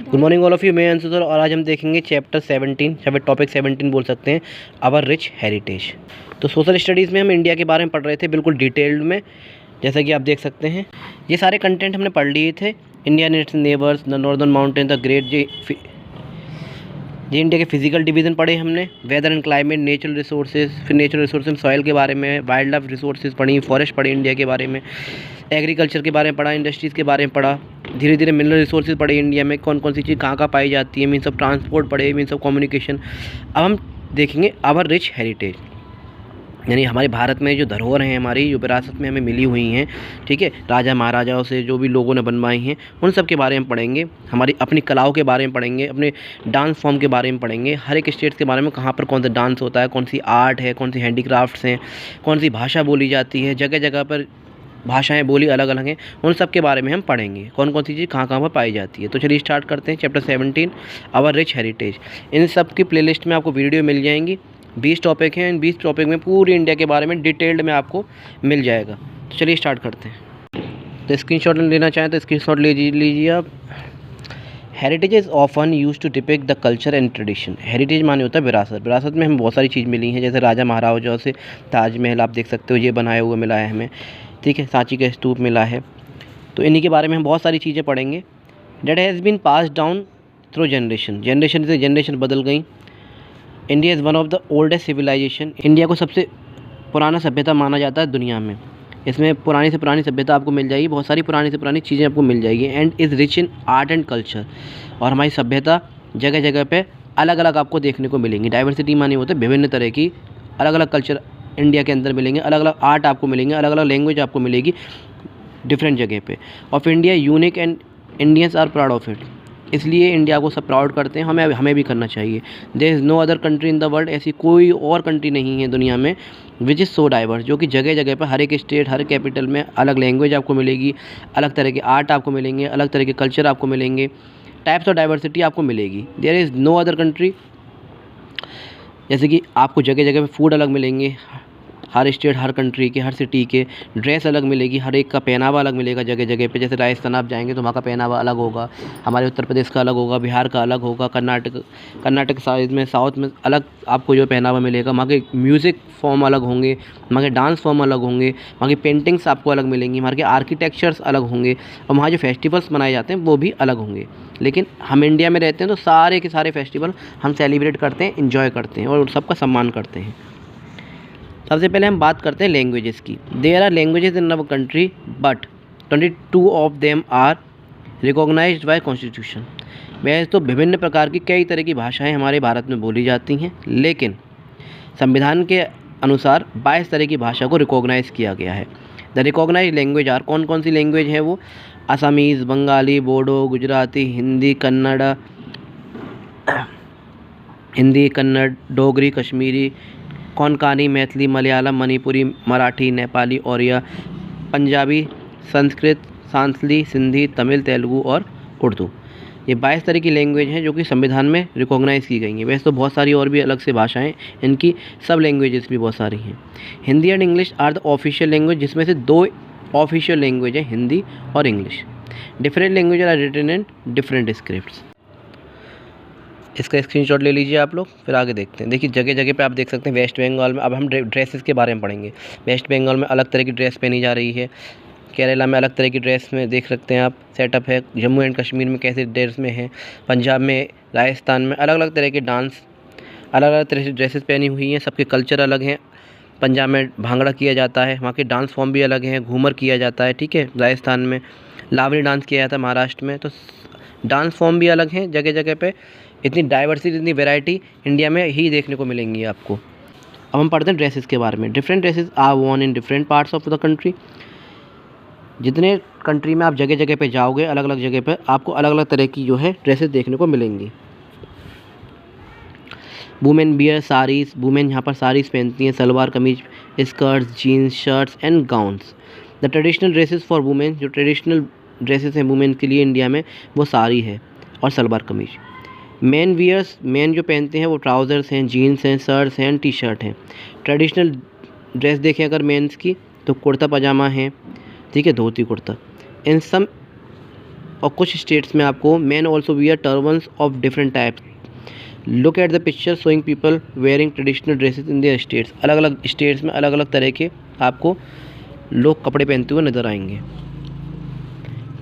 Good morning all of you, मैं Anshu sir और आज हम देखेंगे चैप्टर 17 या फिर टॉपिक 17 बोल सकते हैं, आवर रिच हेरिटेज। तो सोशल स्टडीज़ में हम इंडिया के बारे में पढ़ रहे थे बिल्कुल डिटेल्ड में, जैसा कि आप देख सकते हैं। ये सारे कंटेंट हमने पढ़ लिए थे। India and its neighbours, the northern mountain, the great India के फिजिकल डिवीज़न पढ़े हमने, weather and climate, natural resources, फिर नेचुरल रिसोर्सेज सॉइल के बारे में, वाइल्ड लाइफ रिसोर्सेज पढ़ी, फॉरेस्ट पढ़ी इंडिया के बारे में, एग्रीकल्चर के बारे में पढ़ा, इंडस्ट्रीज़ के बारे में पढ़ा, धीरे धीरे मिनरल रिसोर्सेज पढ़े इंडिया में, कौन कौन सी चीज़ कहाँ पाई जाती है, मीन्स ऑफ ट्रांसपोर्ट पढ़े, मीन्स ऑफ कम्युनिकेशन। अब हम देखेंगे आवर रिच हेरिटेज, यानी हमारे भारत में जो धरोहर हैं, हमारी जो विरासत में हमें मिली हुई हैं, ठीक है, राजा महाराजाओं से जो भी लोगों ने बनवाई हैं, उन सब के बारे में पढ़ेंगे। हमारी अपनी कलाओं के बारे में पढ़ेंगे, अपने डांस फॉर्म के बारे में पढ़ेंगे, हर एक स्टेट के बारे में, कहाँ पर कौन सा डांस होता है, कौन सी आर्ट है, कौन सी हैंडीक्राफ्ट्स हैं, कौन सी भाषा बोली जाती है, जगह जगह पर भाषाएं बोली अलग अलग हैं, उन सब के बारे में हम पढ़ेंगे, कौन कौन सी चीज़ कहाँ कहाँ पर पाई जाती है। तो चलिए स्टार्ट करते हैं चैप्टर 17, आवर रिच हेरिटेज। इन सब की प्लेलिस्ट में आपको वीडियो मिल जाएंगी। 20 टॉपिक हैं, इन 20 टॉपिक में पूरी इंडिया के बारे में डिटेल्ड में आपको मिल जाएगा। तो चलिए स्टार्ट करते हैं। तो स्क्रीनशॉट लेना चाहें तो स्क्रीनशॉट लीजिए आप। Heritage is often use to depict the culture and tradition. Heritage माने होता है विरासत। विरासत में हमें बहुत सारी चीज़ मिली हैं, जैसे राजा महाराजाओं से ताजमहल आप देख सकते हो, ये बनाया हुआ मिला है हमें, ठीक है, सांची का स्तूप मिला है। तो इन्हीं के बारे में हम बहुत सारी चीज़ें पढ़ेंगे। That has been passed down through generation, generation से जनरेशन बदल गई। India is one of the oldest civilisation. India को सबसे पुराना सभ्यता माना जाता है दुनिया में। इसमें पुरानी से पुरानी सभ्यता आपको मिल जाएगी, बहुत सारी पुरानी से पुरानी चीज़ें आपको मिल जाएगी। And is rich in art and culture, और हमारी सभ्यता जगह जगह पे अलग अलग आपको देखने को मिलेंगी। डाइवर्सिटी माने होते हैं विभिन्न तरह की अलग अलग कल्चर इंडिया के अंदर मिलेंगे, अलग अलग आर्ट आपको मिलेंगे, अलग अलग लैंग्वेज आपको मिलेगी डिफरेंट जगह पे। Of India unique and Indians are proud of it. इसलिए इंडिया को सब प्राउड करते हैं, हमें भी करना चाहिए। There is no other country in the world, ऐसी कोई और कंट्री नहीं है दुनिया में विच इज़ सो डाइवर्स, जो कि जगह जगह पर हर एक स्टेट, हर कैपिटल में अलग लैंग्वेज आपको मिलेगी, अलग तरह के आर्ट आपको मिलेंगे, अलग तरह के कल्चर आपको मिलेंगे, टाइप्स ऑफ डाइवर्सिटी आपको मिलेगी। There is no other country, जैसे कि आपको जगह जगह पे फूड अलग मिलेंगे, हर स्टेट, हर कंट्री के, हर सिटी के ड्रेस अलग मिलेगी, हर एक का पहनावा अलग मिलेगा जगह जगह पे। जैसे राजस्थान आप जाएंगे तो वहाँ का पहनावा अलग होगा, हमारे उत्तर प्रदेश का अलग होगा, बिहार का अलग होगा, कर्नाटक साइड में, साउथ में अलग आपको जो पहनावा मिलेगा। वहाँ के म्यूज़िक फॉर्म अलग होंगे, वहाँ के डांस फॉर्म अलग होंगे, वहाँ की पेंटिंग्स आपको अलग मिलेंगी, वहाँ के आर्किटेक्चर्स अलग होंगे, और वहाँ जो फेस्टिवल्स मनाए जाते हैं वो भी अलग होंगे। लेकिन हम इंडिया में रहते हैं तो सारे के सारे फेस्टिवल हम सेलिब्रेट करते हैं, इंजॉय करते हैं और सबका सम्मान करते हैं। सबसे पहले हम बात करते हैं लैंग्वेजेस की। There are languages in our country but 22 of them are recognised by constitution. वैसे तो विभिन्न प्रकार की कई तरह की भाषाएं हमारे भारत में बोली जाती हैं, लेकिन संविधान के अनुसार 22 तरह की भाषा को रिकॉग्नाइज़ किया गया है। द रिकॉग्नाइज लैंग्वेज आर, कौन कौन सी लैंग्वेज है वो? असमीज़, बंगाली, बोडो, गुजराती, हिंदी, कन्नड़, डोगरी, कश्मीरी, कोंकणी, मैथिली, मलयालम, मणिपुरी, मराठी, नेपाली, ओरिया, पंजाबी, संस्कृत, सांथली, सिंधी, तमिल, तेलुगु और उर्दू। ये 22 तरह की लैंग्वेज हैं जो कि संविधान में रिकॉग्नाइज़ की गई हैं। वैसे तो बहुत सारी और भी अलग से भाषाएं, इनकी सब लैंग्वेजेस भी बहुत सारी हैं। Hindi and English are the official language, जिसमें से 2 ऑफिशियल लैंग्वेज है, हिंदी और English. Different language are written in different scripts. इसका स्क्रीनशॉट ले लीजिए आप लोग, फिर आगे देखते हैं। देखिए जगह जगह पे आप देख सकते हैं वेस्ट बंगाल में, अब हम ड्रेसेस के बारे में पढ़ेंगे। वेस्ट बंगाल में अलग तरह की ड्रेस पहनी जा रही है, केरला में अलग तरह की ड्रेस में देख सकते हैं आप सेटअप है, जम्मू एंड कश्मीर में कैसे ड्रेस में है, पंजाब में, राजस्थान में अलग अलग तरह के डांस, अलग अलग तरह से ड्रेसेस पहनी हुई हैं, सबके कल्चर अलग हैं। पंजाब में भांगड़ा किया जाता है, वहाँ के डांस फॉर्म भी अलग हैं, घूमर किया जाता है, ठीक है, राजस्थान में लावनी डांस किया जाता है, महाराष्ट्र में, तो डांस फॉर्म भी अलग हैं जगह जगह पे। इतनी डाइवर्सिटी, इतनी वैरायटी इंडिया में ही देखने को मिलेंगी आपको। अब हम पढ़ते हैं ड्रेसेस के बारे में। Different dresses are worn in different parts of the country. जितने कंट्री में आप जगह जगह पे जाओगे, अलग अलग जगह पे आपको अलग अलग तरह की जो है ड्रेसेस देखने को मिलेंगी। वुमेन बियर साड़ीज़, वुमेन यहाँ पर साड़ीज़ पहनती हैं, salwar kameez, skirts, jeans, shirts and gowns. The traditional dresses for women, जो ट्रेडिशनल ड्रेसेस हैं वुमेन के लिए इंडिया में, वो साड़ी है और salwar kameez. Main wears, main जो पहनते हैं वो ट्राउज़र्स हैं, जीन्स हैं, शर्ट्स हैं, टी शर्ट हैं। ट्रेडिशनल ड्रेस देखें अगर मेंस की तो कुर्ता पजामा है, ठीक है, धोती कुर्ता। इन सम और कुछ स्टेट्स में आपको man also wear turbans of different types. Look at the picture showing people wearing traditional dresses in their states. अलग अलग स्टेट्स में अलग अलग तरह के आपको लोग कपड़े पहनते हुए नज़र आएंगे।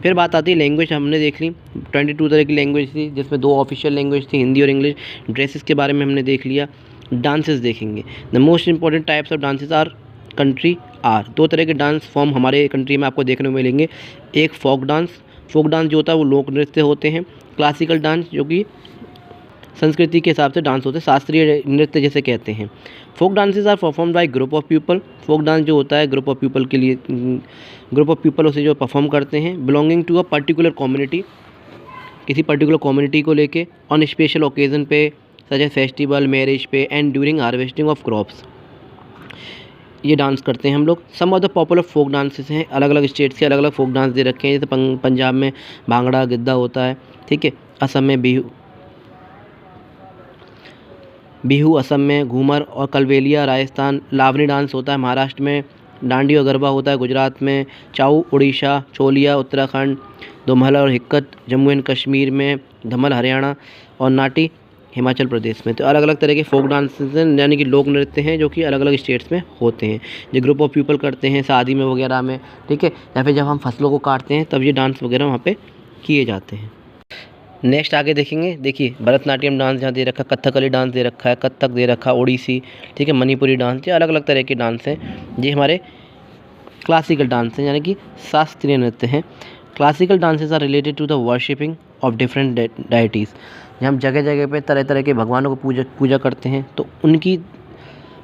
फिर बात आती है लैंग्वेज, हमने देख ली 22 तरह की लैंग्वेज थी, जिसमें 2 ऑफिशियल लैंग्वेज थी, हिंदी और इंग्लिश। ड्रेसेस के बारे में हमने देख लिया। डांसेस देखेंगे। The most important types of dances are country are. 2 तरह के डांस फॉर्म हमारे कंट्री में आपको देखने को मिलेंगे। एक फोक डांस जो होता है वो लोक नृत्य होते हैं। क्लासिकल डांस जो कि संस्कृति के हिसाब से डांस होते हैं, शास्त्रीय नृत्य जैसे कहते हैं। Folk dances are perform by group of people. Folk dance जो होता है ग्रुप ऑफ पीपल के लिए, ग्रुप ऑफ पीपल उसे जो परफॉर्म करते हैं। Belonging to a particular community, किसी पर्टिकुलर कम्युनिटी को लेके। ऑन स्पेशल ओकेजन पे सच एज फेस्टिवल, मैरिज पे and during harvesting of crops, ये डांस करते हैं हम लोग। Some of the popular folk dances हैं, अलग अलग स्टेट्स के अलग अलग फोक डांस दे रखे हैं। जैसे पंजाब में भांगड़ा गिद्धा होता है, ठीक है। असम में बिहू असम में, घूमर और कलबेलिया राजस्थान, लावनी डांस होता है महाराष्ट्र में, डांडी और गरबा होता है गुजरात में, चाऊ उड़ीसा, चोलिया उत्तराखंड, दोमहल और हिक्कत जम्मू एंड कश्मीर में, धमल हरियाणा और नाटी हिमाचल प्रदेश में। तो अलग अलग तरह के फोक डांसेस हैं, यानी कि लोक नृत्य हैं जो कि अलग अलग स्टेट्स में होते हैं। जो ग्रुप ऑफ पीपल करते हैं शादी में वगैरह में, ठीक है, या फिर जब हम फसलों को काटते हैं तब ये डांस वगैरह वहाँ पे किए जाते हैं। नेक्स्ट आगे देखेंगे। देखिए भरतनाट्यम डांस जहाँ दे रखा है, कथकली डांस दे रखा है, कथक दे रखा है, ओडिसी, ठीक है, मणिपुरी डांस, ये अलग अलग तरह के डांस हैं। ये हमारे क्लासिकल डांस हैं, यानी कि शास्त्रीय नृत्य हैं। Classical dances are related to the worshipping of different deities. जहाँ हम जगह जगह पे तरह तरह के भगवानों को पूजा करते हैं, तो उनकी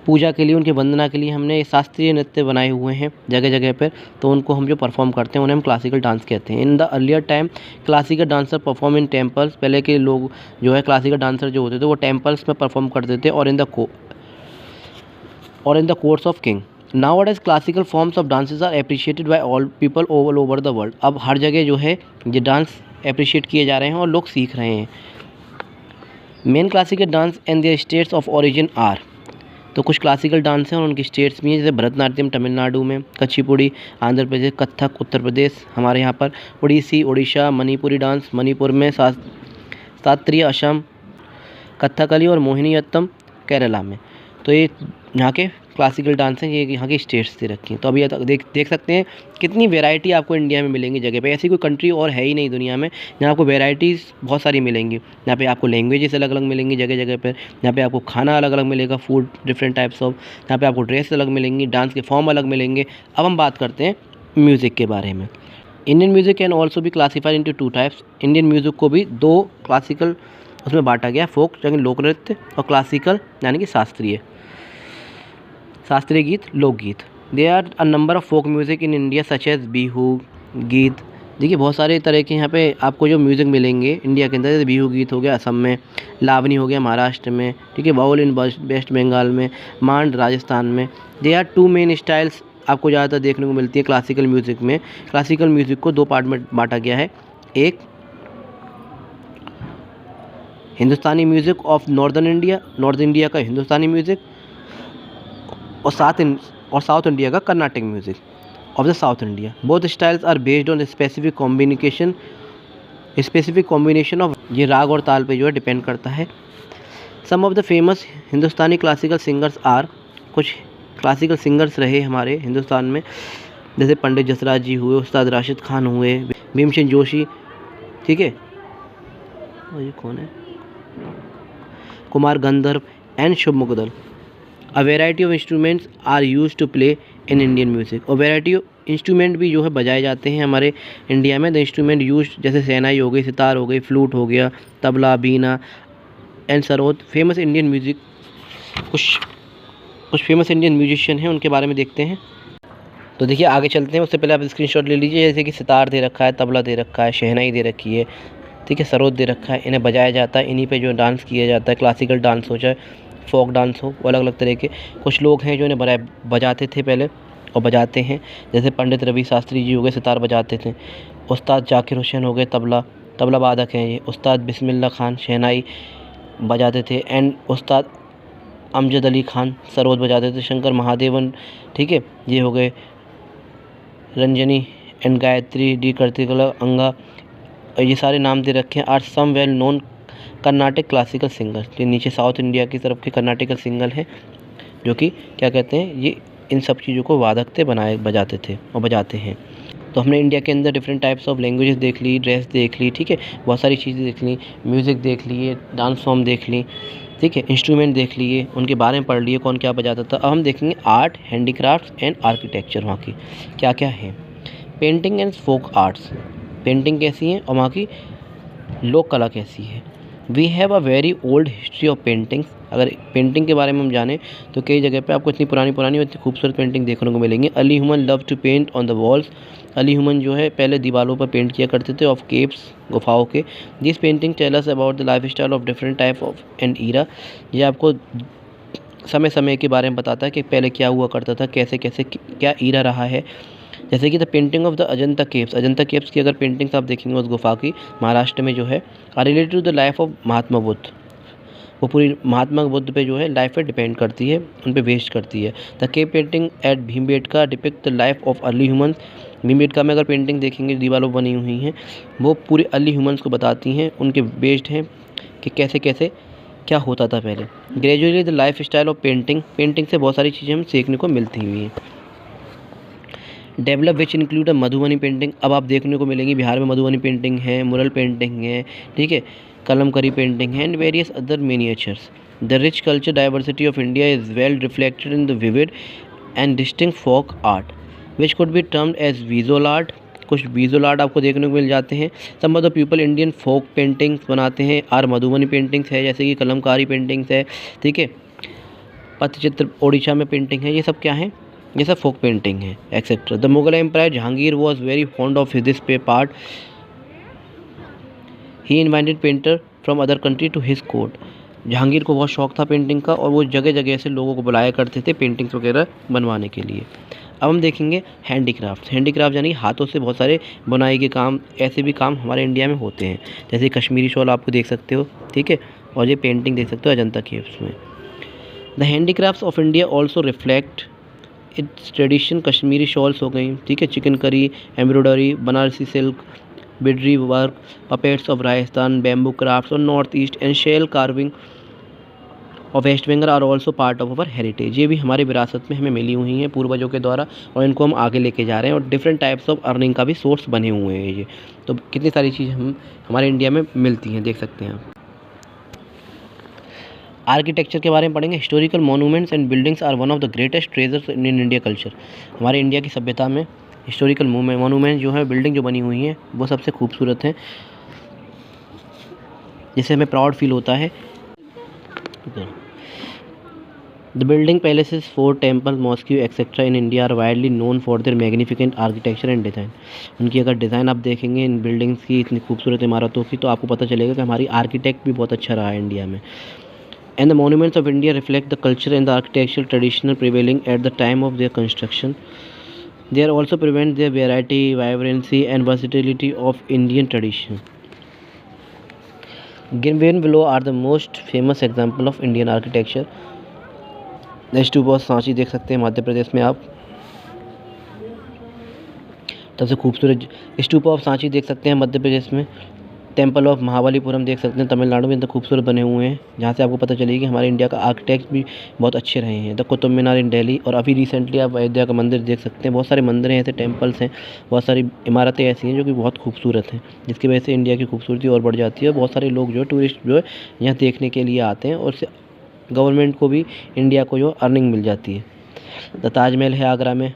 पूजा के लिए, उनकी वंदना के लिए हमने शास्त्रीय नृत्य बनाए हुए हैं जगह जगह पर। तो उनको हम जो परफॉर्म करते हैं उन्हें हम क्लासिकल डांस कहते हैं। In the earlier time classical dancer perform in temples. पहले के लोग जो है क्लासिकल डांसर जो होते थे वो टेम्पल्स में परफॉर्म करते थे और in the courts of king. Nowadays classical forms of dances are appreciated by all people all over the world. अब हर जगह जो है ये डांस अप्रिशिएट किए जा रहे हैं और लोग सीख रहे हैं। Main classical dance and their states of origin are. तो कुछ क्लासिकल डांस हैं और उनकी स्टेट्स भी हैं, जैसे भरतनाट्यम तमिलनाडु में, कुचिपुड़ी आंध्र प्रदेश, कथक उत्तर प्रदेश हमारे यहाँ पर, ओडिसी उड़ीसा, मणिपुरी डांस मणिपुर में, शास्त्रीय असम, कथकली और मोहिनीअट्टम केरला में। तो ये यहाँ के क्लासिकल डांस हैं, ये यहाँ की स्टेट्स दे रखी हैं। तो अभी देख सकते हैं कितनी वैरायटी आपको इंडिया में मिलेंगी जगह पे। ऐसी कोई कंट्री और है ही नहीं दुनिया में जहाँ आपको वैरायटीज़ बहुत सारी मिलेंगी। यहाँ पे आपको लैंग्वेजेस अलग अलग मिलेंगी जगह जगह पर। यहाँ पे आपको खाना अलग अलग मिलेगा, फूड डिफरेंट टाइप्स ऑफ। यहाँ पे आपको ड्रेस अलग मिलेंगी, डांस के फॉर्म अलग मिलेंगे। अब हम बात करते हैं म्यूज़िक के बारे में। इंडियन म्यूज़िक कैन ऑल्सो भी classified into 2 types. Indian music को भी 2 क्लासिकल उसमें बांटा गया, फोक यानी लोक नृत्य और क्लासिकल यानी कि शास्त्रीय गीत, लोकगीत। There are a number of folk music in India such as Bihu गीत। देखिए बहुत सारे तरह के यहाँ पे आपको जो म्यूज़िक मिलेंगे इंडिया के अंदर, जैसे बिहू गीत हो गया असम में, लावनी हो गया महाराष्ट्र में, ठीक है, बाउल इन वेस्ट बंगाल में, मांड राजस्थान में। देयर आर 2 मेन स्टाइल्स आपको ज़्यादातर देखने को मिलती है क्लासिकल म्यूज़िक में। क्लासिकल म्यूज़िक को 2 पार्ट में बांटा गया है। एक Hindustani music of north India का हिंदुस्तानी म्यूज़िक, और साउथ इंडिया का Carnatic music of the south India. Both styles are based on specific combination of, ये राग और ताल पे जो है डिपेंड करता है। Some of the famous Hindustani classical singers are, कुछ क्लासिकल सिंगर्स रहे हमारे हिंदुस्तान में, जैसे पंडित जसराज जी हुए, उस्ताद राशिद खान हुए, भीमसेन जोशी, ठीक है, और ये कौन है, Kumar Gandharva and Shubha Mudgal. A variety of instruments are use to play in Indian music. और वेराइटी ऑफ इंस्ट्रूमेंट भी जो है बजाए जाते हैं हमारे इंडिया में। द इंस्ट्रूमेंट यूज जैसे शहनाई हो गई, सितार हो गई, फ्लूट हो गया, tabla, veena and sarod. Famous Indian music, कुछ फेमस इंडियन म्यूजिशियन हैं, उनके बारे में देखते हैं। तो देखिए आगे चलते हैं, उससे पहले आप स्क्रीनशॉट ले लीजिए। जैसे कि सितार दे रखा है, तबला दे रखा है, शहनाई दे रखी है, ठीक है, सरोद दे रखा है, इन्हें बजाया जाता है, इन्हीं पे जो डांस किया जाता है। क्लासिकल डांस हो चाहे फोक डांस हो, वो अलग अलग तरह के कुछ लोग हैं जो इन्हें बजाते थे पहले और बजाते हैं। जैसे पंडित रवि शास्त्री जी हो गए, सितार बजाते थे। उस्ताद जाकिर हुसैन हो गए, तबला वादक हैं ये। उस्ताद बिस्मिल्लाह खान शहनाई बजाते थे। एंड उस्ताद अमजद अली खान सरोद बजाते थे। शंकर महादेवन, ठीक है, ये हो गए। रंजनी एंड गायत्री डी कर्तिकला अंगा ये सारे नाम दे रखे हैं, are some well known Carnatic classical singer. ये नीचे साउथ इंडिया की तरफ के कर्नाटिकल सिंगर हैं जो कि क्या कहते हैं, ये इन सब चीज़ों को वादक थे, बजाते थे और बजाते हैं। तो हमने इंडिया के अंदर डिफरेंट टाइप्स ऑफ लैंग्वेजेस देख ली, ड्रेस देख ली, ठीक है, बहुत सारी चीज़ें देख ली, म्यूज़िक देख लिए, डांस फॉर्म देख ली, ठीक है, इंस्ट्रूमेंट देख लिए, उनके बारे में पढ़ लिए, कौन क्या बजाता था। अब हम देखेंगे आर्ट, हैंडीक्राफ्ट्स एंड आर्किटेक्चर वहाँ की क्या क्या है। Painting and folk arts, painting कैसी है और वहाँ की लोक कला कैसी है। We have a very old history of paintings. अगर पेंटिंग के बारे में हम जानें तो कई जगह पे आपको इतनी पुरानी और इतनी खूबसूरत पेंटिंग देखने को मिलेंगी। Early human love to paint on the walls. Early human जो है पहले दीवारों पर पेंट किया करते थे ऑफ केव्स, गुफाओं के। This painting tell us about the lifestyle of different type of and era. ये आपको समय समय के बारे में बताता है कि पहले क्या हुआ करता था, कैसे कैसे क्या ईरा रहा है। जैसे कि the painting of the Ajanta caves, Ajanta caves की अगर पेंटिंग्स आप देखेंगे उस गुफा की, महाराष्ट्र में जो है, are related to the life of Mahatma Buddha. वो पूरी महात्मा बुद्ध पे जो है लाइफ पे डिपेंड करती है, उन पे बेस्ड करती है। The cave painting at Bhimbetka depict the life of early humans. Bhimbetka में अगर पेंटिंग देखेंगे दीवारों बनी हुई हैं, वो पूरे अर्ली ह्यूमंस को बताती हैं, उनके बेस्ड हैं कि कैसे कैसे क्या होता था पहले। Gradually the lifestyle of painting, painting से बहुत सारी चीज़ें हमें सीखने को मिलती हुई हैं। Develop which include a Madhubani painting. अब आप देखने को मिलेंगी बिहार में मधुबनी पेंटिंग है, मुरल पेंटिंग है, ठीक है, कलमकरी पेंटिंग है and various other miniatures. The rich culture diversity of India is well reflected in the vivid and distinct folk art which could be termed as visual art. कुछ विजुअल आर्ट आपको देखने को मिल जाते हैं। Some of the people Indian folk paintings बनाते हैं, are Madhubani paintings है, जैसे कि कलमकारी पेंटिंग्स है, ठीक है, पत्तचित्र ओडिशा में पेंटिंग है, ये सब क्या है, ये सब फोक पेंटिंग है etcetera. The Mughal empire Jahangir was very fond of this part. He invited painter from other country to his court. Jahangir को बहुत शौक था पेंटिंग का और वो जगह जगह से लोगों को बुलाया करते थे पेंटिंग्स वगैरह बनवाने के लिए। अब हम देखेंगे हैंडीक्राफ्ट। हैंडीक्राफ्ट यानी हाथों से बहुत सारे बुनाई के काम, ऐसे भी काम हमारे इंडिया में होते हैं, जैसे कश्मीरी शॉल आपको देख सकते हो, ठीक है, और ये पेंटिंग देख सकते हो अजंता केव्स में। The handicrafts of India also reflect its tradition. Kashmiri shawls हो गई, ठीक है, chikankari, embroidery, Banarasi silk, Bidri work, puppets of Rajasthan, bamboo crafts और North East and shell carving of West Bengal are also part of our heritage. ये भी हमारी विरासत में हमें मिली हुई हैं पूर्वजों के द्वारा और इनको हम आगे लेके जा रहे हैं और डिफरेंट टाइप्स ऑफ अर्निंग का भी सोर्स बने हुए हैं ये। तो कितनी सारी चीज़ें हमारे इंडिया में मिलती हैं, देख सकते हैं आप। आर्किटेक्चर के बारे में पढ़ेंगे। Historical monuments and buildings are one of the greatest treasures in India culture. हमारे इंडिया की सभ्यता में हिस्टोरिकल मोनूमेंट जो है, बिल्डिंग जो बनी हुई हैं, वो सबसे खूबसूरत हैं, जिससे हमें प्राउड फील होता है। The building palaces, fort, temple, mosque etcetera in India are widely known for their magnificent architecture and design. उनकी अगर डिज़ाइन आप देखेंगे इन बिल्डिंग्स की, इतनी खूबसूरत इमारतों की, तो आपको पता चलेगा कि हमारी आर्किटेक्ट भी बहुत अच्छा रहा है इंडिया में। And the monuments of India reflect the culture and the architectural tradition prevailing at the time of their construction. They are also prevent their variety, vibrancy and versatility of Indian tradition. Given below are the most famous example of Indian architecture. The stupa of Sanchi देख सकते हैं मध्य प्रदेश में आप, सबसे खूबसूरत स्तूप of Sanchi देख सकते हैं मध्य प्रदेश में। टेम्पल ऑफ महाबलीपुरम देख सकते हैं तमिलनाडु में, इतने खूबसूरत बने हुए हैं, जहाँ से आपको पता चलेगी कि हमारे इंडिया का आर्किटेक्ट भी बहुत अच्छे रहे हैं। द कुतुब मीनार इन दिल्ली, और अभी रिसेंटली आप अयोध्या का मंदिर देख सकते हैं। बहुत सारे मंदिर हैं ऐसे, टेम्पल्स हैं, बहुत सारी इमारतें ऐसी हैं जो कि बहुत खूबसूरत हैं, जिसकी वजह से इंडिया की खूबसूरती और बढ़ जाती है। बहुत सारे लोग जो है, टूरिस्ट जो है, यहाँ देखने के लिए आते हैं और गवर्नमेंट को भी, इंडिया को जो अर्निंग मिल जाती है। द ताजमहल है आगरा में,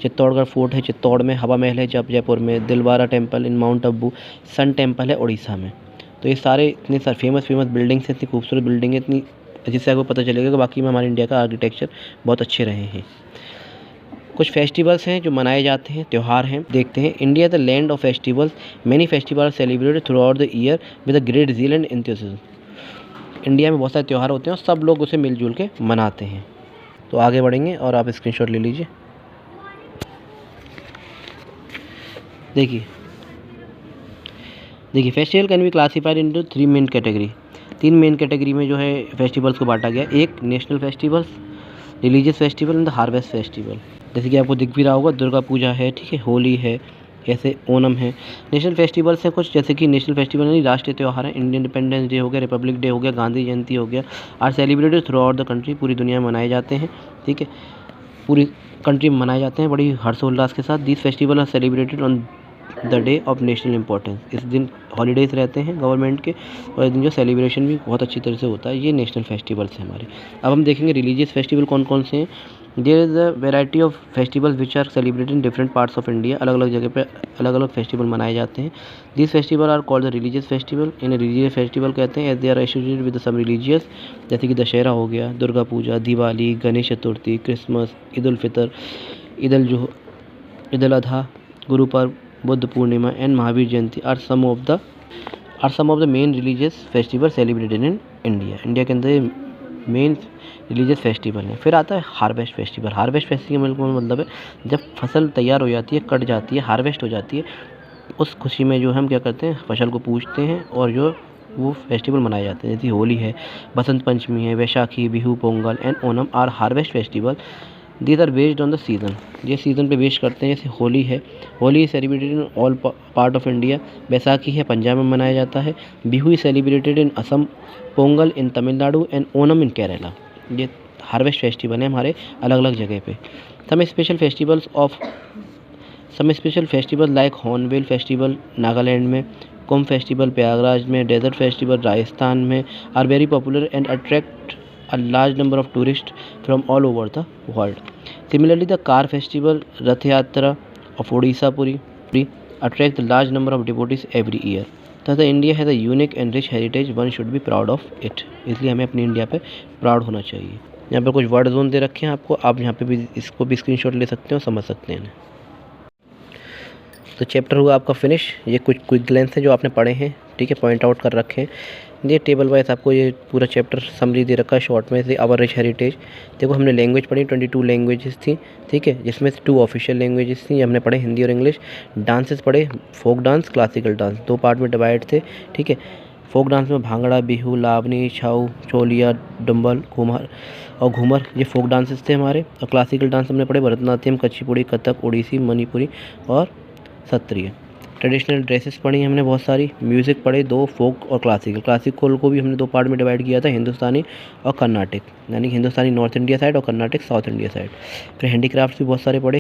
चित्तौड़गढ़ फोर्ट है चित्तौड़ में, हवा महल है जयपुर में, Dilwara temple in Mount Abu, sun temple है उड़ीसा में। तो ये सारे इतने सारे फेमस बिल्डिंग्स हैं, इतनी खूबसूरत बिल्डिंग है, इतनी, जिससे आपको पता चलेगा कि बाकी में हमारे इंडिया का आर्किटेक्चर बहुत अच्छे रहे हैं। कुछ फेस्टिवल्स हैं जो मनाए जाते हैं, त्यौहार हैं, देखते हैं। India the land of festivals, many festival celebrated throughout the year with a great zeal and enthusiasm. India में बहुत सारे त्यौहार होते हैं और सब लोग उसे मिलजुल के मनाते हैं। तो आगे बढ़ेंगे और आप स्क्रीनशॉट ले लीजिए। देखिए festival can be classified into 3 main category. 3 main category में जो है फेस्टिवल्स को बांटा गया। एक national festivals, religious festival and the harvest festival. जैसे कि आपको दिख भी रहा होगा, दुर्गा पूजा है, ठीक है, होली है, जैसे ओणम है। नेशनल फेस्टिवल्स हैं कुछ, जैसे कि नेशनल फेस्टिवल यानी राष्ट्रीय त्यौहार है। इंडिपेंडेंस डे हो गया, रिपब्लिक डे हो गया, गांधी जयंती हो गया, are celebrated throughout the country, पूरी दुनिया में मनाए जाते हैं। ठीक है, पूरी कंट्री में मनाए जाते हैं बड़ी हर्षोल्लास के साथ। This festival are celebrated on the day of national importance. इस दिन हॉलीडेज़ रहते हैं गवर्नमेंट के, और इस दिन जो सेलिब्रेशन भी बहुत अच्छी तरह से होता है। ये नेशनल फेस्टिवल्स हैं हमारे। अब हम देखेंगे रिलीजियस फेस्टिवल कौन कौन से हैं। There is a variety of festivals which are celebrated in different parts of India. अलग अलग जगह पे अलग अलग फेस्टिवल मनाए जाते हैं। This festival are called the religious festival. इन्हें रिलीजियस फेस्टिवल कहते हैं as they are associated with some religious, जैसे कि दशहरा हो गया, Durga Puja, Diwali, Ganesh Chaturthi, Christmas, Eid ul Fitr, Eid ul Adha, Guru Parv, Buddha Purnima and Mahavir Jayanti are some of the main religious festival celebrated in India. India के अंदर मेन रिलीजियस फेस्टिवल है। फिर आता है हार्वेस्ट फेस्टिवल। हार्वेस्ट फेस्टिवल का मतलब है जब फसल तैयार हो जाती है, कट जाती है, हार्वेस्ट हो जाती है, उस खुशी में जो हम क्या करते हैं, फसल को पूजते हैं और जो वो फेस्टिवल मनाए जाते हैं। जैसे होली है, बसंत पंचमी है, Vaishakhi, Bihu, Pongal and Onam are harvest festival. These are based on the season. ये सीज़न पे बेस्ड करते हैं। जैसे होली है, Holi is celebrated in all part of India. Baisakhi है, पंजाब में मनाया जाता है। Bihu is celebrated in Assam, Pongal in Tamil Nadu and Onam in Kerala. ये हार्वेस्ट फेस्टिवल है हमारे अलग अलग जगह पे। Some special festival like Hornbill festival Nagaland में, कुंभ फेस्टिवल प्रयागराज में, डेजर्ट फेस्टिवल राजस्थान में are very popular and attract a large number of tourists from all over the world. Similarly, the car festival Rath Yatra of Odisha Puri attracts a large number of devotees every year. Thus, India has a unique and rich heritage. One should be proud of it. इसलिए हमें अपनी India पे proud होना चाहिए। यहाँ पे कुछ word zone दे रखे हैं आपको, आप यहाँ पे भी इसको भी स्क्रीनशॉट ले सकते हो, समझ सकते हैं। तो चैप्टर हुआ आपका फिनिश। ये कुछ क्विक ग्लैंस है जो आपने पढ़े हैं, ठीक है, पॉइंट आउट कर रखे हैं। ये टेबल वाइज आपको ये पूरा चैप्टर समरी दे रखा है शॉर्ट में से। आवर रिच हेरिटेज, देखो हमने लैंग्वेज पढ़ी, 22 लैंग्वेजेस थी, ठीक है, जिसमें से 2 ऑफिशियल लैंग्वेजेस थी, ये हमने पढ़े हिंदी और इंग्लिश। डांसेस पढ़े, folk dance, classical dance, 2 part में डिवाइड थे, ठीक है। फोक डांस में भांगड़ा, बिहू, लावनी, छाऊ, चोलिया, डम्बल, घूमर ये फोक डांसेस थे हमारे। और क्लासिकल डांस हमने पढ़े भरतनाट्यम, कुचिपुड़ी, कथक, ओडिसी, मणिपुरी और सत्रिय। ट्रेडिशनल ड्रेसेस पढ़ी हमने बहुत सारी। म्यूज़िक पढ़े 2, फोक और क्लासिकल को भी हमने 2 पार्ट में डिवाइड किया था, हिंदुस्तानी और कर्नाटक, यानी हिंदुस्तानी नॉर्थ इंडिया साइड और कर्नाटक साउथ इंडिया साइड। फिर हैंडीक्राफ्ट्स भी बहुत सारे पढ़े।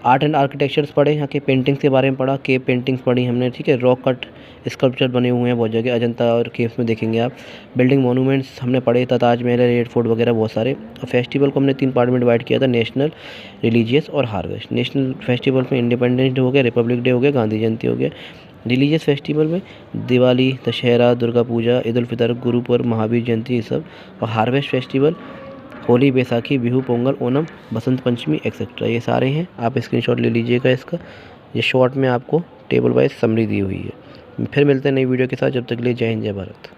आर्ट एंड आर्किटेक्चर्स पढ़े, यहाँ के पेंटिंग्स के बारे में पढ़ा, केव पेंटिंग्स पढ़ी हमने, ठीक है। रॉक कट स्कल्पचर बने हुए हैं बहुत जगह, अजंता और केव्स में देखेंगे आप। बिल्डिंग मोनूमेंट्स हमने पढ़े था, ताजमहल, रेड फोर्ट वगैरह बहुत सारे। और फेस्टिवल को हमने 3 पार्ट में डिवाइड किया था, नेशनल, रिलीजियस और हार्वेस्ट। नेशनल फेस्टिवल में इंडिपेंडेंस डे हो गया, रिपब्लिक डे हो गया, गांधी जयंती हो गया। रिलीजियस फेस्टिवल में दिवाली, दशहरा, दुर्गा पूजा, ईद उल फितर, गुरु पर्व, महावीर जयंती, ये सब। और harvest festival Holi, Baisakhi, Bihu, Pongal, Onam, Basant Panchami etcetera, ये सारे हैं। आप स्क्रीनशॉट ले लीजिएगा इसका। ये शॉर्ट में आपको टेबल वाइज समरी दी हुई है। फिर मिलते हैं नई वीडियो के साथ, जब तक के लिए जय हिंद, जय भारत।